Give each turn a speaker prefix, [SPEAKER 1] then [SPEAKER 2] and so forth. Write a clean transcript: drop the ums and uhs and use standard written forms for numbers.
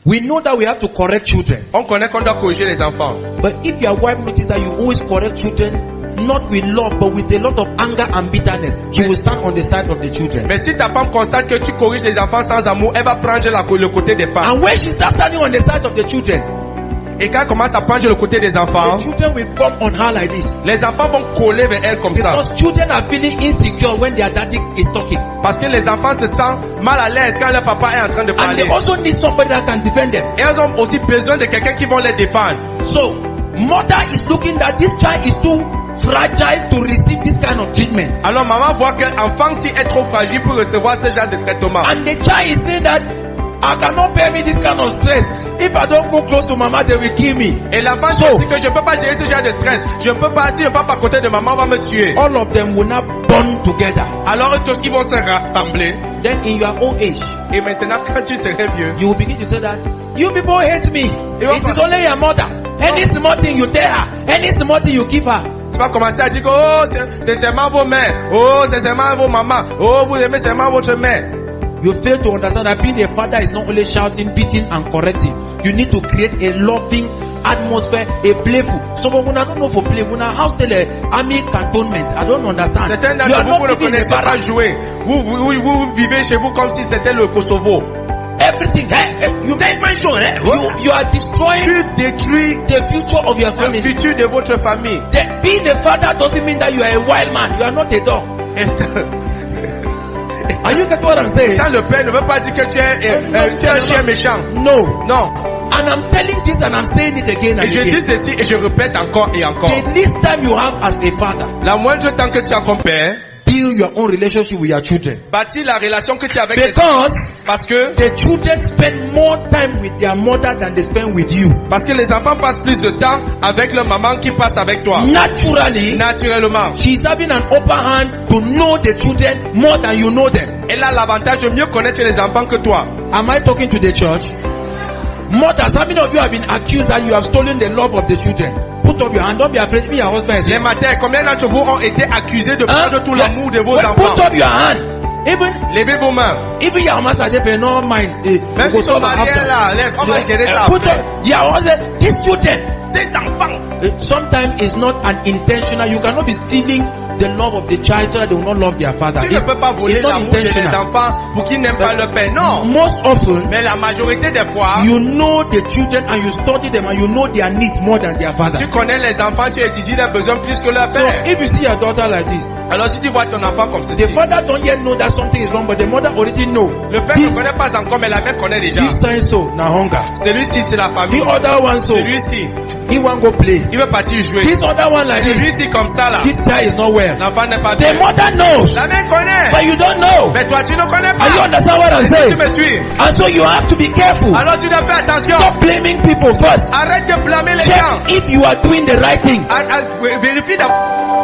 [SPEAKER 1] We know that we have to correct children.
[SPEAKER 2] On connaît qu'on doit corriger les enfants.
[SPEAKER 1] But if your wife notices that you always correct children, not with love, but with a lot of anger and bitterness, she will stand on the side of the children.
[SPEAKER 2] Mais si ta femme constate que tu corriges les enfants sans amour, elle va prendre le côté des femmes.
[SPEAKER 1] And when she starts standing on the side of the children,
[SPEAKER 2] et quand elle commence à prendre le côté des enfants,
[SPEAKER 1] the children will come on her like this.
[SPEAKER 2] Les enfants vont coller vers elle comme ça.
[SPEAKER 1] Because children are feeling insecure when their daddy is talking.
[SPEAKER 2] Parce que les enfants se sentent mal à l'aise quand leur papa est en train de
[SPEAKER 1] And
[SPEAKER 2] parler.
[SPEAKER 1] they also need somebody that can defend them.
[SPEAKER 2] Et elles ont aussi besoin de quelqu'un qui va les défendre.
[SPEAKER 1] So, mother is looking that this child is too fragile to receive this kind of treatment.
[SPEAKER 2] Alors maman voit que l'enfant si est trop fragile pour recevoir ce genre de traitement.
[SPEAKER 1] And the child is saying that I cannot bear me this kind of stress. If I don't go close to mama, they will kill me.
[SPEAKER 2] Et l'enfant dit que je ne peux pas gérer ce genre de stress. Je ne peux pas, si je ne peux pas à côté de maman, on va me tuer.
[SPEAKER 1] All of them will not bond together.
[SPEAKER 2] Alors tous ils vont se rassembler.
[SPEAKER 1] Then in your old age,
[SPEAKER 2] et maintenant quand tu serais vieux,
[SPEAKER 1] you will begin to say that you people hate me. It is only your mother. Any small thing you tell her, any small thing you give her.
[SPEAKER 2] Tu vas commencer à dire que oh c'est seulement vos mères, oh c'est seulement vos mamans, oh vous aimez seulement votre mère.
[SPEAKER 1] You fail to understand that being a father is not only shouting, beating, and correcting. You need to create a loving atmosphere, a playful. So when I don't know for play, when I house tell army cantonment, I don't understand.
[SPEAKER 2] Certains d'entre vous ne connaissez pas jouer. Vous vivez chez vous comme si c'était le Kosovo.
[SPEAKER 1] Everything, you are destroying
[SPEAKER 2] tu détruis
[SPEAKER 1] the future of your family.
[SPEAKER 2] Le futur de votre famille.
[SPEAKER 1] Being a father doesn't mean that you are a wild man. You are not a dog. Are you getting what I'm saying?
[SPEAKER 2] Quand le père ne veut pas dire que tu es un chien méchant.
[SPEAKER 1] No.
[SPEAKER 2] Non.
[SPEAKER 1] And I'm telling this and I'm saying it again and
[SPEAKER 2] again. Et je dis ceci et je répète encore et encore.
[SPEAKER 1] The least time you have as a father,
[SPEAKER 2] la moindre temps que tu as comme père,
[SPEAKER 1] build your own relationship with your children.
[SPEAKER 2] Bâtis la relation que tu as avec
[SPEAKER 1] tes enfants.
[SPEAKER 2] Parce que
[SPEAKER 1] the children spend more time with their mother than they spend with you.
[SPEAKER 2] Parce que les enfants passent plus de temps avec leur maman qu'ils passent avec toi. Naturellement.
[SPEAKER 1] She's having an upper hand to know the children more than you know them.
[SPEAKER 2] Elle a l'avantage de mieux connaître les enfants que toi.
[SPEAKER 1] Am I talking to the church? Mothers, how many of you have been accused that you have stolen the love of the children? Put up your hand, don't be afraid. Be your husband is here.
[SPEAKER 2] Les matins, combien d'entre vous ont été accusés de prendre tout l'amour de vos enfants?
[SPEAKER 1] Put up your hand. Even
[SPEAKER 2] levez vos mains.
[SPEAKER 1] Even your master they no mind.
[SPEAKER 2] Même si ton mari est là, laisse, on va gérer ça.
[SPEAKER 1] Put up your husband. These children,
[SPEAKER 2] ces enfants.
[SPEAKER 1] Sometimes it's not an intentional. You cannot be stealing the love of the child so that they will not love their father.
[SPEAKER 2] Tu ne peux pas voler l'amour des enfants pour qu'ils n'aiment pas leur père. Non.
[SPEAKER 1] Most often,
[SPEAKER 2] mais la majorité des fois,
[SPEAKER 1] you know the children and you study them and you know their needs more than their father.
[SPEAKER 2] Tu connais les enfants, tu étudies leurs besoins plus que leur père.
[SPEAKER 1] So if you see your daughter like this,
[SPEAKER 2] alors si tu vois ton enfant comme ceci,
[SPEAKER 1] the father don't yet know that something is wrong, but the mother already know.
[SPEAKER 2] Le père ne connaît pas encore, mais la mère connaît déjà.
[SPEAKER 1] This time so na hunger.
[SPEAKER 2] Celui-ci c'est la famille.
[SPEAKER 1] The other one so.
[SPEAKER 2] Celui-ci,
[SPEAKER 1] he want go play.
[SPEAKER 2] Il veut partir jouer.
[SPEAKER 1] This other one like this.
[SPEAKER 2] Celui-ci comme ça là.
[SPEAKER 1] This child is not well.
[SPEAKER 2] L'enfant n'est pas.
[SPEAKER 1] The mother knows.
[SPEAKER 2] La mère connaît.
[SPEAKER 1] But you don't know.
[SPEAKER 2] Mais toi tu ne connais pas.
[SPEAKER 1] You understand what I'm saying?
[SPEAKER 2] Tu me suis.
[SPEAKER 1] And so you have to be careful.
[SPEAKER 2] Alors tu dois faire attention.
[SPEAKER 1] Stop blaming people first.
[SPEAKER 2] Arrête de blâmer les gens.
[SPEAKER 1] Check if you are doing the right thing.
[SPEAKER 2] Vérifie d'abord.